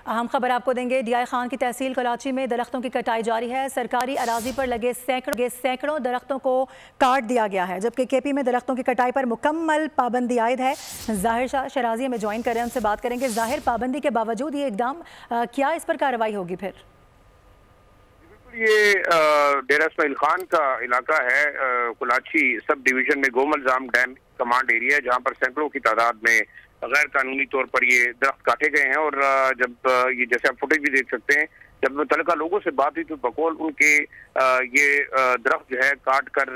अहम खबर आपको देंगे। डीआई खान की तहसील कराची में दरख्तों की कटाई जारी है। सरकारी अराजी पर लगे सैकड़ों दरख्तों को काट दिया गया है, जबकि केपी में दरख्तों की कटाई पर मुकम्मल पाबंदी आयद है। जाहिर शाह शराजी में ज्वाइन कर रहे हैं, उनसे बात करेंगे। जाहिर, पाबंदी के बावजूद ये इकदाम, क्या इस पर कार्रवाई होगी फिर? ये डेरा इस्माइल खान का इलाका है, कराची सब डिवीजन में गोमल जाम डैम कमांड एरिया है, जहाँ पर सैकड़ों की तादाद में गैर कानूनी तौर पर ये दरख्त काटे गए हैं। और जब ये, जैसे आप फुटेज भी देख सकते हैं, जब मुतल्लिका लोगों से बात हुई तो बकौल उनके ये दरख्त जो है काट कर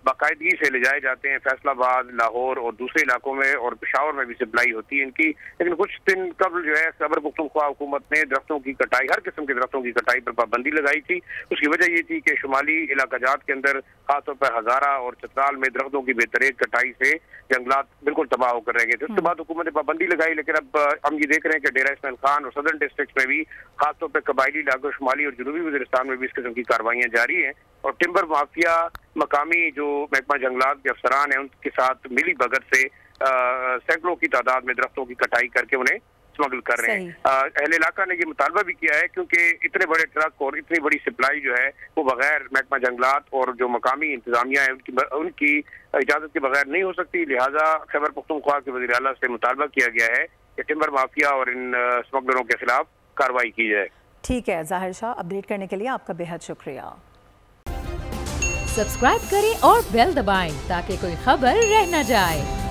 बाकायदगी से ले जाए जाते हैं फैसलाबाद, लाहौर और दूसरे इलाकों में, और पेशावर में भी सप्लाई होती है इनकी। लेकिन कुछ दिन कबल जो है खैबर पख्तूनख्वा हुकूमत ने दरख्तों की कटाई, हर किस्म के दरख्तों की कटाई पर पाबंदी लगाई थी। उसकी वजह ये थी कि शुमाली इलाकाजात के अंदर खासतौर पर हजारा और चतराल में दरख्तों की बेतरतीब कटाई से जंगलात बिल्कुल तबाह होकर रह गए थे। उसके बाद हुकूमत ने पाबंदी लगाई, लेकिन अब हम ये देख रहे हैं कि डेरा इस्माइल खान और सदर्न डिस्ट्रिक्ट में भी खासतौर पर कबायली इलाकों, शुमाली और जनूबी वज़ीरिस्तान में भी इस किस्म की कार्रवाइयाँ जारी हैं। और टिम्बर माफिया मकामी जो महकमा जंगलात के अफसरान हैं, उनके साथ मिली भगत से सैकड़ों की तादाद में दरख्तों की कटाई करके उन्हें स्मगल कर रहे हैं। अहले इलाका ने ये मुतालबा भी किया है, क्योंकि इतने बड़े ट्रक और इतनी बड़ी सप्लाई जो है वो बगैर महकमा जंगलात और जो मकामी इंतजामिया है उनकी इजाजत के बगैर नहीं हो सकती। लिहाजा खैबर पख्तूनख्वा के वज़ीर आला से मुतालबा किया गया है कि टिम्बर माफिया और इन स्मगलरों के खिलाफ कार्रवाई की जाए। ठीक है जाहिर शाह, अपडेट करने के लिए आपका बेहद शुक्रिया। सब्सक्राइब करें और बेल दबाएं ताकि कोई खबर रह न जाए।